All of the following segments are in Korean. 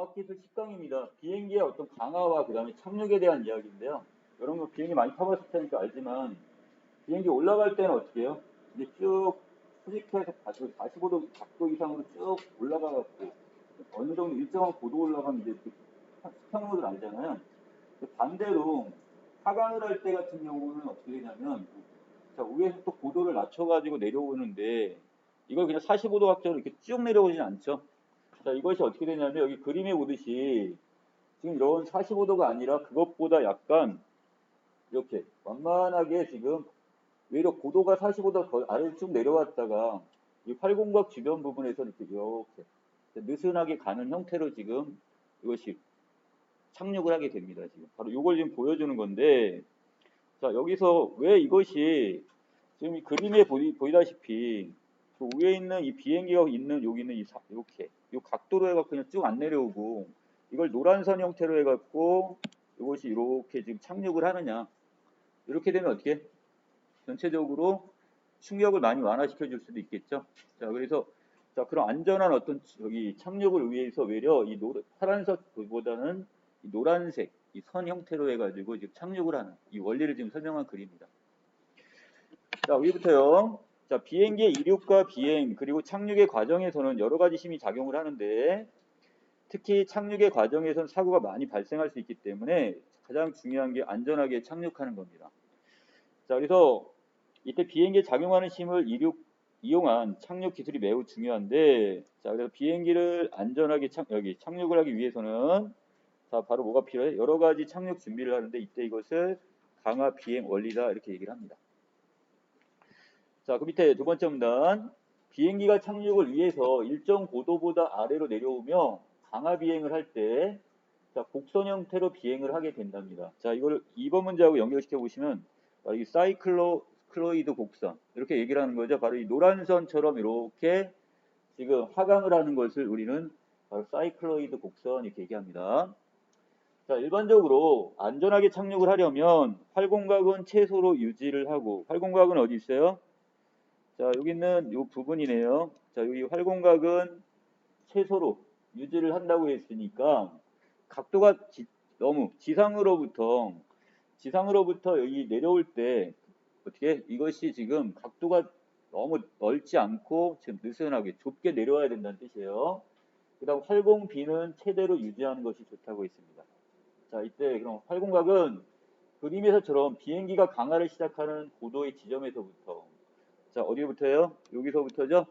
과학기술 10강입니다. 비행기의 어떤 강화와 그 다음에 착륙에 대한 이야기인데요. 여러분 비행기 많이 타봤을 테니까 알지만 비행기 올라갈 때는 어떻게 해요? 이제 쭉 수직해서 45도 각도 이상으로 쭉 올라가갖고 어느 정도 일정한 고도 올라가면 이제 이렇게 수평으로 날잖아요. 반대로 하강을 할 때 같은 경우는 어떻게 되냐면 자, 위에서 또 고도를 낮춰가지고 내려오는데 이걸 그냥 45도 각도로 이렇게 쭉 내려오진 않죠. 자, 이것이 어떻게 되냐면 여기 그림에 보듯이 지금 이런 45도가 아니라 그것보다 약간 이렇게 완만하게 지금 외려 고도가 45도 더 아래로 쭉 내려왔다가 이 활공각 주변 부분에서 이렇게 느슨하게 가는 형태로 지금 이것이 착륙을 하게 됩니다. 지금 바로 이걸 지금 보여주는 건데 자, 여기서 왜 이것이 지금 이 그림에 보이다시피 그 위에 있는 이 비행기가 있는 여기 있는 이렇게 이 각도로 해갖고 그냥 쭉 안 내려오고 이걸 노란선 형태로 해갖고 이것이 이렇게 지금 착륙을 하느냐 이렇게 되면 어떻게 전체적으로 충격을 많이 완화시켜 줄 수도 있겠죠. 자, 그래서 자, 그런 안전한 어떤 여기 착륙을 위해서 외려 이 파란색보다는 이 노란색 이 선 형태로 해가지고 지금 착륙을 하는 이 원리를 지금 설명한 글입니다. 자, 위부터요. 자, 비행기의 이륙과 비행 그리고 착륙의 과정에서는 여러 가지 힘이 작용을 하는데 특히 착륙의 과정에서는 사고가 많이 발생할 수 있기 때문에 가장 중요한 게 안전하게 착륙하는 겁니다. 자, 그래서 이때 비행기에 작용하는 힘을 이용한 착륙 기술이 매우 중요한데 자, 그래서 비행기를 안전하게 착륙을 하기 위해서는 자, 바로 뭐가 필요해? 여러 가지 착륙 준비를 하는데 이때 이것을 강화 비행 원리다 이렇게 얘기를 합니다. 자, 그 밑에 두 번째 문단. 비행기가 착륙을 위해서 일정 고도보다 아래로 내려오며 강화 비행을 할 때 자, 곡선 형태로 비행을 하게 된답니다. 자, 이걸 2번 문제하고 연결시켜 보시면 바로 이 사이클로이드 곡선 이렇게 얘기를 하는 거죠. 바로 이 노란 선처럼 이렇게 지금 하강을 하는 것을 우리는 바로 사이클로이드 곡선 이렇게 얘기합니다. 자, 일반적으로 안전하게 착륙을 하려면 활공각은 최소로 유지를 하고 활공각은 어디 있어요? 자, 여기 있는 이 부분이네요. 자, 여기 활공각은 최소로 유지를 한다고 했으니까 각도가 너무 지상으로부터 여기 내려올 때 어떻게 이것이 지금 각도가 너무 넓지 않고 지금 느슨하게 좁게 내려와야 된다는 뜻이에요. 그 다음 활공비는 최대로 유지하는 것이 좋다고 했습니다. 자, 이때 그럼 활공각은 그림에서처럼 비행기가 강하를 시작하는 고도의 지점에서부터 자, 어디부터요? 여기서부터죠?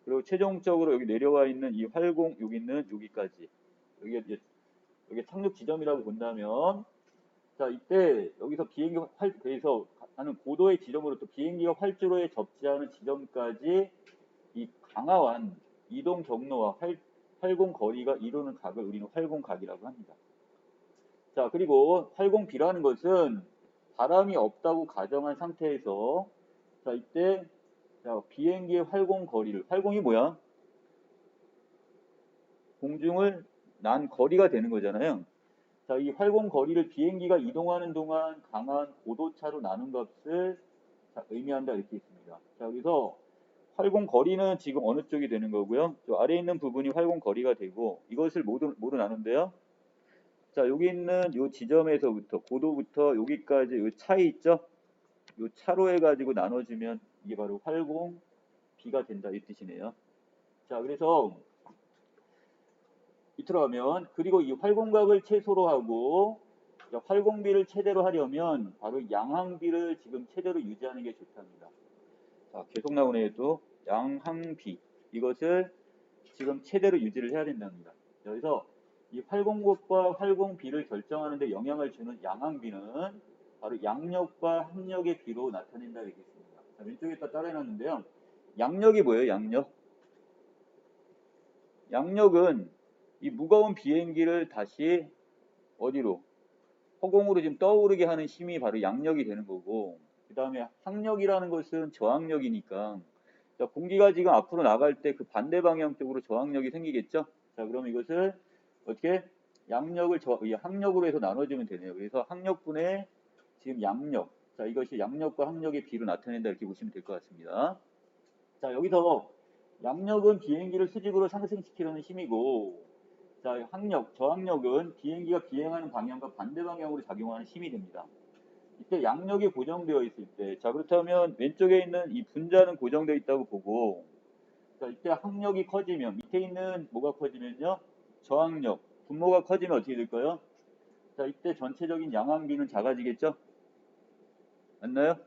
그리고 최종적으로 여기 내려와 있는 이 활공 여기 있는 여기까지 여기 착륙 지점이라고 본다면 자, 이때 여기서 그래서 하는 고도의 지점으로부터 비행기가 활주로에 접지하는 지점까지 이 강화한 이동 경로와 활공 거리가 이루는 각을 우리는 활공각이라고 합니다. 자, 그리고 활공비라는 것은 바람이 없다고 가정한 상태에서 자, 이때 자, 비행기의 활공 거리를 활공이 뭐야? 공중을 난 거리가 되는 거잖아요. 자, 이 활공 거리를 비행기가 이동하는 동안 강한 고도차로 나눈 값을 자, 의미한다 이렇게 있습니다. 자, 여기서 활공 거리는 지금 어느 쪽이 되는 거고요. 저 아래에 있는 부분이 활공 거리가 되고 이것을 모두 나눈대요. 자, 여기 있는 이 지점에서부터 고도부터 여기까지 이 차이 있죠? 이 차로 해가지고 나눠주면 이게 바로 활공 비가 된다 이 뜻이네요. 자, 그래서 밑으로 가면 그리고 이 활공각을 최소로 하고 활공비를 최대로 하려면 바로 양항비를 지금 최대로 유지하는 게 좋답니다. 자, 계속 나오네요. 또 양항비 이것을 지금 최대로 유지를 해야 된답니다. 그래서 이 활공각과 활공비를 결정하는 데 영향을 주는 양항비는 바로 양력과 항력의 비로 나타낸다 이렇겠습니다. 자, 왼쪽에다 따라해놨는데요. 양력이 뭐예요? 양력은 이 무거운 비행기를 다시 어디로? 허공으로 지금 떠오르게 하는 힘이 바로 양력이 되는 거고 그 다음에 항력이라는 것은 저항력이니까 자, 공기가 지금 앞으로 나갈 때 그 반대 방향 쪽으로 저항력이 생기겠죠? 자, 그럼 이것을 어떻게? 항력으로 해서 나눠주면 되네요. 그래서 항력분의 지금 양력. 자, 이것이 양력과 항력의 비로 나타낸다 이렇게 보시면 될 것 같습니다. 자, 여기서 양력은 비행기를 수직으로 상승시키려는 힘이고 자, 항력, 저항력은 비행기가 비행하는 방향과 반대 방향으로 작용하는 힘이 됩니다. 이때 양력이 고정되어 있을 때, 자, 그렇다면 왼쪽에 있는 이 분자는 고정되어 있다고 보고, 자, 이때 항력이 커지면, 밑에 있는 뭐가 커지면요? 저항력, 분모가 커지면 어떻게 될까요? 자, 이때 전체적인 양항비는 작아지겠죠? 맞나요?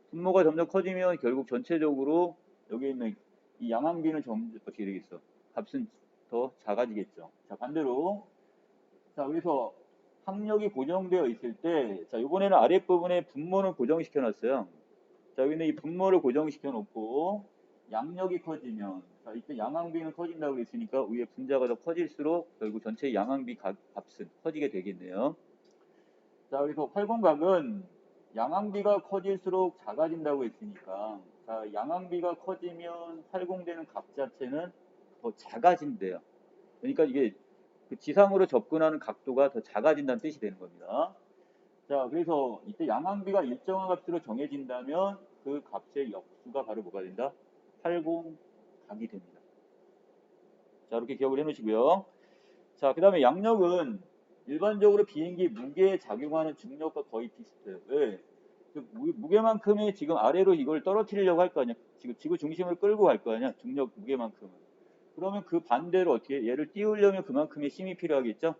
분모가 점점 커지면 결국 전체적으로 여기 있는 이 양항비는 점점 어떻게 되겠어? 값은 더 작아지겠죠. 자, 반대로. 자, 그래서 항력이 고정되어 있을 때, 자, 이번에는 아랫부분에 분모는 고정시켜 놨어요. 자, 여기는 이 분모를 고정시켜 놓고, 양력이 커지면, 자, 이때 양항비는 커진다고 그랬으니까 위에 분자가 더 커질수록 결국 전체 양항비 값은 커지게 되겠네요. 자, 그래서 활공각은 양항비가 커질수록 작아진다고 했으니까, 자, 양항비가 커지면 활공되는 각 자체는 더 작아진대요. 그러니까 이게 그 지상으로 접근하는 각도가 더 작아진다는 뜻이 되는 겁니다. 자, 그래서 이때 양항비가 일정한 값으로 정해진다면 그 값의 역수가 바로 뭐가 된다? 활공각이 됩니다. 자, 이렇게 기억을 해 놓으시고요. 자, 그 다음에 양력은 일반적으로 비행기 무게에 작용하는 중력과 거의 비슷해요. 왜? 그 무게만큼이 지금 아래로 이걸 떨어뜨리려고 할 거 아니야. 지금 지구 중심을 끌고 갈 거 아니야. 중력 무게만큼은. 그러면 그 반대로 어떻게 얘를 띄우려면 그만큼의 힘이 필요하겠죠.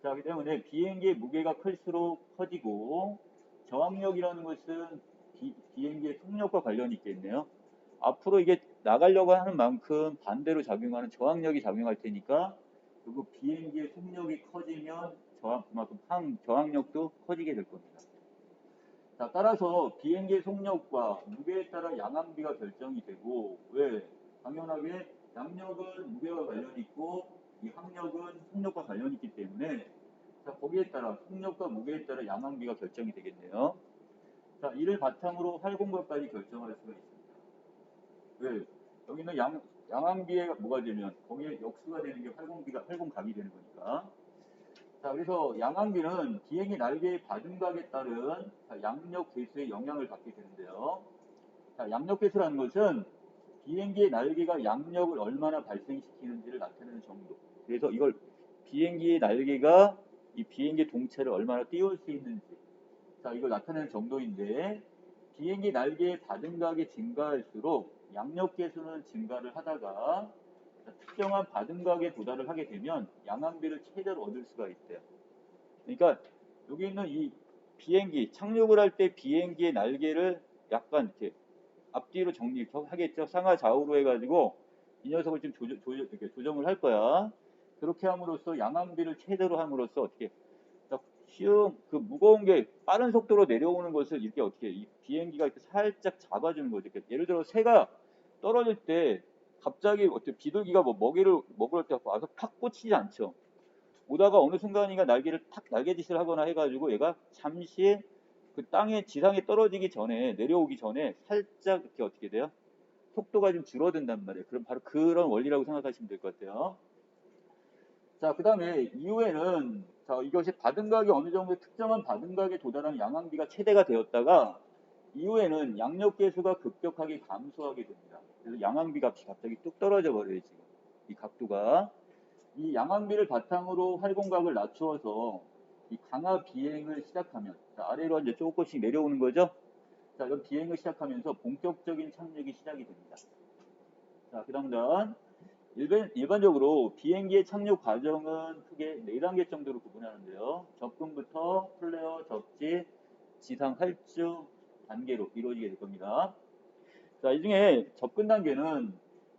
자, 그렇기 때문에 비행기의 무게가 클수록 커지고 저항력이라는 것은 비행기의 속력과 관련이 있겠네요. 앞으로 이게 나가려고 하는 만큼 반대로 작용하는 저항력이 작용할 테니까 그리고 비행기의 속력이 커지면 그만큼 저항력도 커지게 될 겁니다. 자, 따라서 비행기의 속력과 무게에 따라 양항비가 결정이 되고, 왜? 당연하게 양력은 무게와 관련이 있고 이 항력은 속력과 관련이 있기 때문에, 자, 거기에 따라 속력과 무게에 따라 양항비가 결정이 되겠네요. 자, 이를 바탕으로 활공각까지 결정할 수가 있습니다. 왜? 여기는 양항비에 뭐가 되면 거기에 역수가 되는 게 활공각이 되는 거니까. 자, 그래서 양항비는 비행기 날개의 받음각에 따른 양력 계수의 영향을 받게 되는데요. 자, 양력 계수라는 것은 비행기의 날개가 양력을 얼마나 발생시키는지를 나타내는 정도. 그래서 이걸 비행기의 날개가 이 비행기 동체를 얼마나 띄울 수 있는지, 자, 이걸 나타내는 정도인데, 비행기 날개의 받음각이 증가할수록 양력 계수는 증가를 하다가 특정한 받음각에 도달을 하게 되면 양항비를 최대로 얻을 수가 있대요. 그러니까 여기 있는 이 비행기 착륙을 할 때 비행기의 날개를 약간 이렇게 앞뒤로 정리하겠죠. 상하 좌우로 해가지고 이 녀석을 좀 이렇게 조정을 할 거야. 그렇게 함으로써 양항비를 최대로 함으로써 어떻게 쉬운 그 무거운 게 빠른 속도로 내려오는 것을 이렇게 어떻게 이 비행기가 이렇게 살짝 잡아주는 거죠. 예를 들어 새가 떨어질 때 갑자기 어떻게 비둘기가 뭐 먹이를 먹을 때 와서 팍 꽂히지 않죠. 오다가 어느 순간인가 날개를 탁 날개짓을 하거나 해가지고 얘가 잠시 그 땅에 지상에 떨어지기 전에 내려오기 전에 살짝 이렇게 어떻게 돼요? 속도가 좀 줄어든단 말이에요. 그럼 바로 그런 원리라고 생각하시면 될 것 같아요. 자, 그 다음에 이후에는 자, 이것이 받음각이 어느 정도 특정한 받음각에 도달한 양항비가 최대가 되었다가 이후에는 양력 계수가 급격하게 감소하게 됩니다. 그래서 양항비 값이 갑자기 뚝 떨어져 버려요, 지금. 이 각도가. 이 양항비를 바탕으로 활공각을 낮추어서 이 강하 비행을 시작하면, 자, 아래로 이제 조금씩 내려오는 거죠. 자, 이런 비행을 시작하면서 본격적인 착륙이 시작이 됩니다. 자, 그 다음 일반적으로 비행기의 착륙 과정은 크게 4단계 정도로 구분하는데요. 접근부터 플레어, 접지, 지상 활주 단계로 이루어지게 될 겁니다. 자, 이 중에 접근 단계는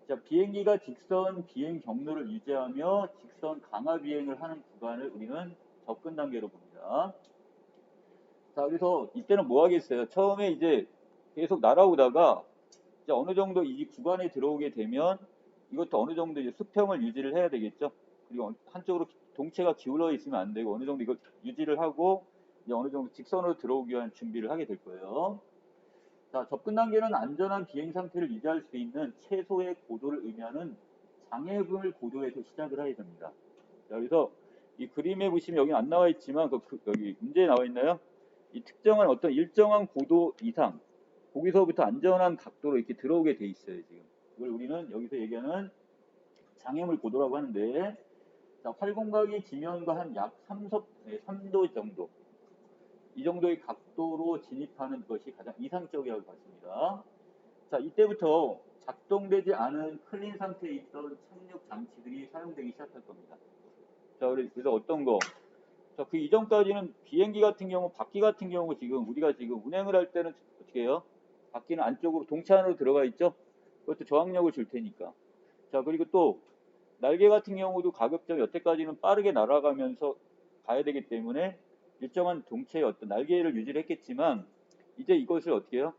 자, 비행기가 직선 비행 경로를 유지하며 직선 강하 비행을 하는 구간을 우리는 접근 단계로 봅니다. 자, 그래서 이때는 뭐 하겠어요? 처음에 이제 계속 날아오다가 이제 어느 정도 이 구간에 들어오게 되면 이것도 어느 정도 이제 수평을 유지를 해야 되겠죠. 그리고 한쪽으로 동체가 기울어 있으면 안 되고 어느 정도 이걸 유지를 하고 이제 어느 정도 직선으로 들어오기 위한 준비를 하게 될 거예요. 자, 접근 단계는 안전한 비행 상태를 유지할 수 있는 최소의 고도를 의미하는 장애물 고도에서 시작을 하게 됩니다. 자, 그래서 이 그림에 보시면 여기 안 나와 있지만 여기 문제에 나와 있나요? 이 특정한 어떤 일정한 고도 이상 거기서부터 안전한 각도로 이렇게 들어오게 돼 있어요, 지금. 이걸 우리는 여기서 얘기하는 장애물 고도라고 하는데, 자, 활공각이 지면과 한 약 3도 정도, 이 정도의 각도로 진입하는 것이 가장 이상적이라고 봤습니다. 자, 이때부터 작동되지 않은 클린 상태에 있던 착륙 장치들이 사용되기 시작할 겁니다. 자, 그래서 어떤 거? 자, 그 이전까지는 비행기 같은 경우, 바퀴 같은 경우 우리가 지금 운행을 할 때는 어떻게 해요? 바퀴는 안쪽으로 동체 안으로 들어가 있죠? 그것도 저항력을 줄 테니까. 자, 그리고 또 날개 같은 경우도 가급적 여태까지는 빠르게 날아가면서 가야 되기 때문에 일정한 동체의 어떤 날개를 유지를 했겠지만 이제 이것을 어떻게 해요?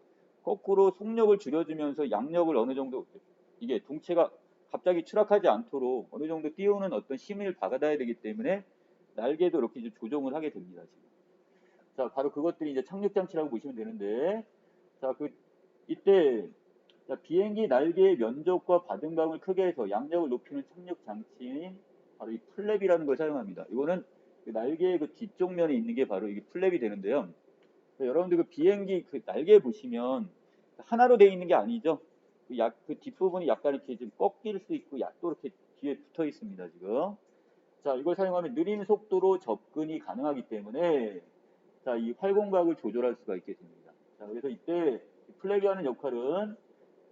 거꾸로 속력을 줄여주면서 양력을 어느 정도 이게 동체가 갑자기 추락하지 않도록 어느 정도 띄우는 어떤 힘을 받아야 되기 때문에 날개도 이렇게 이제 조정을 하게 됩니다. 지금. 자, 바로 그것들이 이제 착륙 장치라고 보시면 되는데, 자, 이때 자, 비행기 날개의 면적과 받음감을 크게 해서 양력을 높이는 착륙 장치인 바로 이 플랩이라는 걸 사용합니다. 이거는 그 날개의 그 뒤쪽 면에 있는 게 바로 이게 플랩이 되는데요. 여러분들 그 비행기 그 날개 보시면 하나로 되어 있는 게 아니죠. 그 뒷부분이 약간 이렇게 좀 꺾일 수 있고 또 이렇게 뒤에 붙어 있습니다. 지금. 자, 이걸 사용하면 느린 속도로 접근이 가능하기 때문에 자, 이 활공각을 조절할 수가 있게 됩니다. 자, 그래서 이때 플랩이 하는 역할은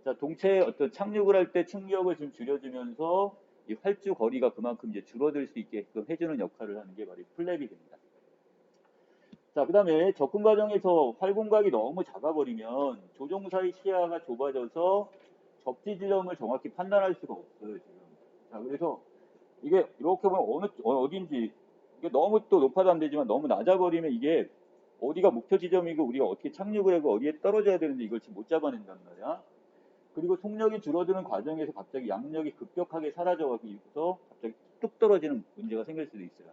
자, 동체의 어떤 착륙을 할 때 충격을 좀 줄여주면서 이 활주 거리가 그만큼 이제 줄어들 수 있게끔 해주는 역할을 하는 게 바로 플랩이 됩니다. 자, 그 다음에 접근 과정에서 활공각이 너무 작아버리면 조종사의 시야가 좁아져서 접지 지점을 정확히 판단할 수가 없어요, 지금. 자, 그래서 이게 이렇게 보면 어딘지 이게 너무 또 높아도 안 되지만 너무 낮아버리면 이게 어디가 목표 지점이고 우리가 어떻게 착륙을 하고 어디에 떨어져야 되는지 이걸 지금 못 잡아낸단 말이야. 그리고 속력이 줄어드는 과정에서 갑자기 양력이 급격하게 사라져서 갑자기 뚝 떨어지는 문제가 생길 수도 있어요.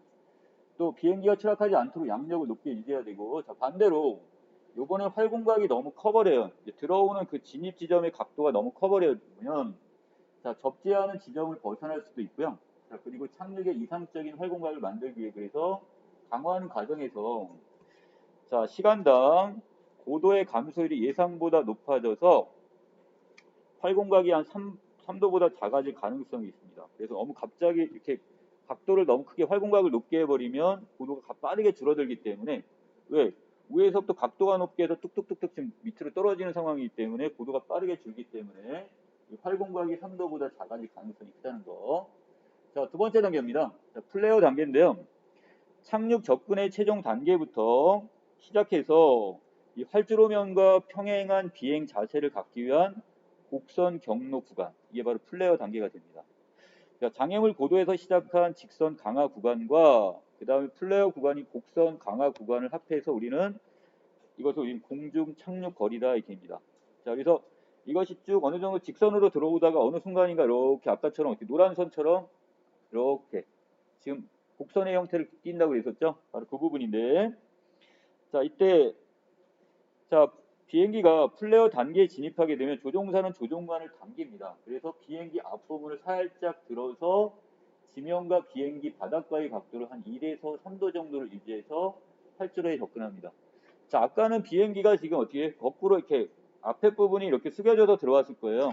또 비행기가 추락하지 않도록 양력을 높게 유지해야 되고, 자, 반대로 요번에 활공각이 너무 커버려요. 들어오는 그 진입 지점의 각도가 너무 커버려면 자, 접지하는 지점을 벗어날 수도 있고요. 자, 그리고 착륙의 이상적인 활공각을 만들기 위해 그래서 강화하는 과정에서 자, 시간당 고도의 감소율이 예상보다 높아져서 활공각이 한 3도보다 작아질 가능성이 있습니다. 그래서 너무 갑자기 이렇게 각도를 너무 크게 활공각을 높게 해버리면 고도가 빠르게 줄어들기 때문에 왜? 위에서부터 각도가 높게 해서 뚝뚝뚝뚝 지금 밑으로 떨어지는 상황이기 때문에 고도가 빠르게 줄기 때문에 활공각이 3도보다 작아질 가능성이 크다는 거. 자, 두 번째 단계입니다. 자, 플레어 단계인데요. 착륙 접근의 최종 단계부터 시작해서 이 활주로면과 평행한 비행 자세를 갖기 위한 곡선 경로 구간, 이게 바로 플레어 단계가 됩니다. 장애물 고도에서 시작한 직선 강화 구간과 그 다음에 플레어 구간이 곡선 강화 구간을 합해서 우리는 이것을 공중 착륙 거리다 이렇게 합니다. 자, 그래서 이것이 쭉 어느 정도 직선으로 들어오다가 어느 순간인가 이렇게 아까처럼 이렇게 노란 선처럼 이렇게 지금 곡선의 형태를 띈다고 그랬었죠? 바로 그 부분인데, 자, 이때 자, 비행기가 플레어 단계에 진입하게 되면 조종사는 조종관을 당깁니다. 그래서 비행기 앞부분을 살짝 들어서 지면과 비행기 바닥과의 각도를 한 1에서 3도 정도를 유지해서 활주로에 접근합니다. 자, 아까는 비행기가 지금 어떻게 거꾸로 이렇게 앞에 부분이 이렇게 숙여져서 들어왔을 거예요.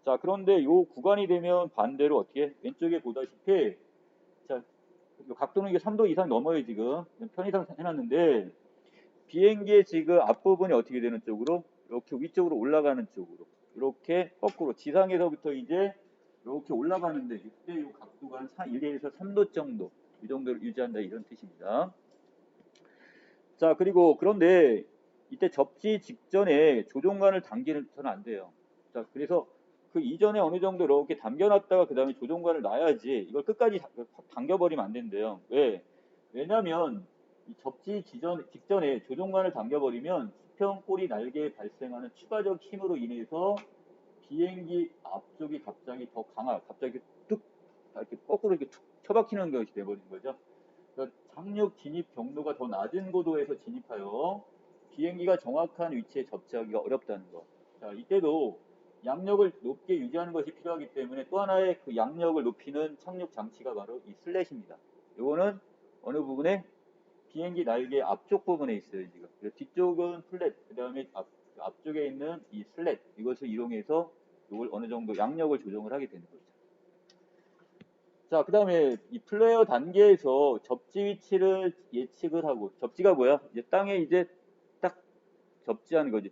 자, 그런데 이 구간이 되면 반대로 어떻게 왼쪽에 보다시피 자, 각도는 이게 3도 이상 넘어요 지금 편의상 해놨는데 비행기의 지금 앞부분이 어떻게 되는 쪽으로 이렇게 위쪽으로 올라가는 쪽으로 이렇게 거꾸로 지상에서부터 이제 이렇게 올라가는데 이때 이 각도가 한 1에서 3도 정도 이 정도를 유지한다 이런 뜻입니다. 자, 그리고 그런데 이때 접지 직전에 조종관을 당기는 안 돼요. 자, 그래서 그 이전에 어느 정도 이렇게 당겨놨다가 그 다음에 조종관을 놔야지 이걸 끝까지 당겨버리면 안 된대요. 왜? 왜냐면 이 접지 직전에 조종관을 당겨버리면 수평 꼬리 날개에 발생하는 추가적 힘으로 인해서 비행기 앞쪽이 갑자기 더 갑자기 뚝 이렇게 거꾸로 이렇게 툭 쳐박히는 것이 돼버린 거죠. 그러니까 착륙 진입 경로가 더 낮은 고도에서 진입하여 비행기가 정확한 위치에 접지하기가 어렵다는 것. 자, 이때도 양력을 높게 유지하는 것이 필요하기 때문에 또 하나의 그 양력을 높이는 착륙 장치가 바로 이 슬랫입니다. 이거는 어느 부분에 비행기 날개 앞쪽 부분에 있어요 지금. 뒤쪽은 플랫, 그 다음에 앞쪽에 있는 이 슬랫 이것을 이용해서 이걸 어느 정도 양력을 조정을 하게 되는 거죠. 자, 그 다음에 이 플레이어 단계에서 접지 위치를 예측을 하고, 접지가 뭐야? 이제 땅에 이제 딱 접지하는 거지.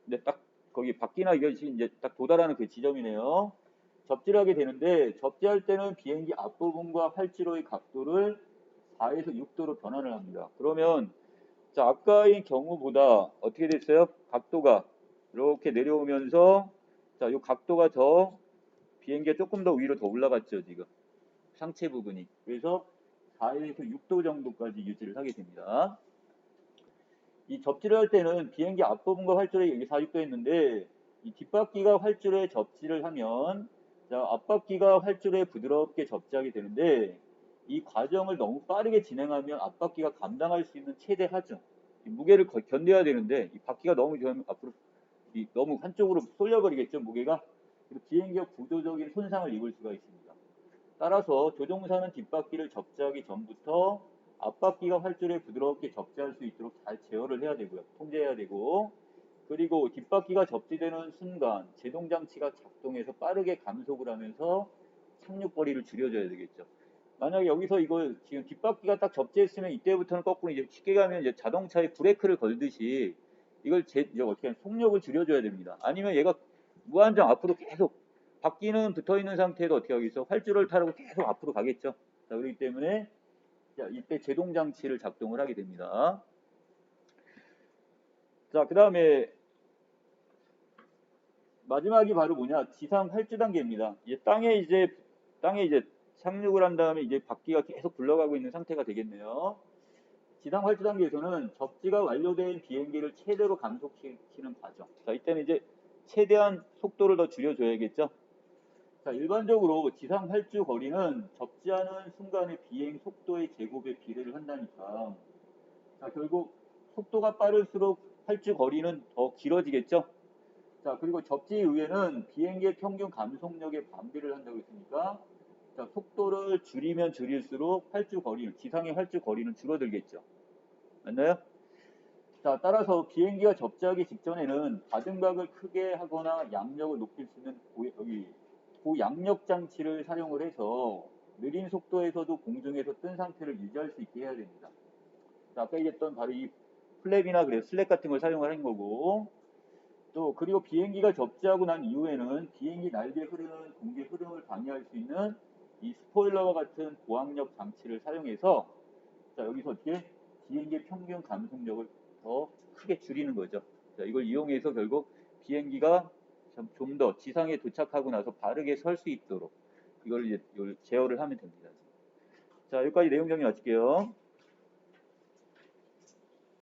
근데 딱 거기 바퀴나 이것이 이제 딱 도달하는 그 지점이네요. 접지를 하게 되는데, 접지할 때는 비행기 앞부분과 활주로의 각도를 4에서 6도로 변환을 합니다. 그러면, 자, 아까의 경우보다 어떻게 됐어요? 각도가 이렇게 내려오면서, 자, 이 각도가 더, 비행기가 조금 더 위로 더 올라갔죠, 지금. 상체 부분이. 그래서 4에서 6도 정도까지 유지를 하게 됩니다. 이 접지를 할 때는 비행기 앞부분과 활주로에 여기 4, 6도 했는데 이 뒷바퀴가 활주로에 접지를 하면 자, 앞바퀴가 활주로에 부드럽게 접지하게 되는데 이 과정을 너무 빠르게 진행하면 앞바퀴가 감당할 수 있는 최대 하중, 이 무게를 견뎌야 되는데 이 바퀴가 너무 앞으로 너무 한쪽으로 쏠려버리겠죠, 무게가. 그리고 비행기가 구조적인 손상을 입을 수가 있습니다. 따라서 조종사는 뒷바퀴를 접지하기 전부터 앞바퀴가 활주로에 부드럽게 접지할 수 있도록 잘 제어를 해야 되고요. 통제해야 되고, 그리고 뒷바퀴가 접지되는 순간 제동장치가 작동해서 빠르게 감속을 하면서 착륙거리를 줄여줘야 되겠죠. 만약에 여기서 이걸 지금 뒷바퀴가 딱 접지했으면 이때부터는 거꾸로 이제 쉽게 가면 이제 자동차에 브레이크를 걸듯이 이걸 이제 어떻게 하면 속력을 줄여줘야 됩니다. 아니면 얘가 무한정 앞으로 계속 바퀴는 붙어 있는 상태에도 어떻게 하겠어? 활주로를 타고 계속 앞으로 가겠죠. 자, 그렇기 때문에 자, 이때 제동 장치를 작동을 하게 됩니다. 자, 그 다음에 마지막이 바로 뭐냐? 지상 활주 단계입니다. 땅에 이제 착륙을 한 다음에 이제 바퀴가 계속 굴러가고 있는 상태가 되겠네요. 지상 활주 단계에서는 접지가 완료된 비행기를 최대로 감속시키는 과정. 자, 이때는 이제 최대한 속도를 더 줄여줘야겠죠. 자, 일반적으로 지상 활주 거리는 접지하는 순간의 비행 속도의 제곱에 비례를 한다니까. 자, 결국 속도가 빠를수록 활주 거리는 더 길어지겠죠? 자, 그리고 접지 이후에는 비행기의 평균 감속력에 반비를 한다고 했으니까, 자, 속도를 줄이면 줄일수록 활주 거리는, 지상의 활주 거리는 줄어들겠죠. 맞나요? 자, 따라서 비행기가 접지하기 직전에는 가등각을 크게 하거나 양력을 높일 수 있는 고양력 장치를 사용을 해서 느린 속도에서도 공중에서 뜬 상태를 유지할 수 있게 해야 됩니다. 자, 아까 얘기했던 바로 이 플랩이나 그래 슬랙 같은 걸 사용을 하는 거고, 또 그리고 비행기가 접지하고 난 이후에는 비행기 날개에 흐르는 공기 흐름을 방해할 수 있는 이 스포일러와 같은 고항력 장치를 사용해서 자, 여기서 어떻게 비행기의 평균 감속력을 더 크게 줄이는 거죠. 자, 이걸 이용해서 결국 비행기가 좀 더 지상에 도착하고 나서 바르게 설 수 있도록 이걸 이제 제어를 하면 됩니다. 자, 여기까지 내용 정리 마칠게요.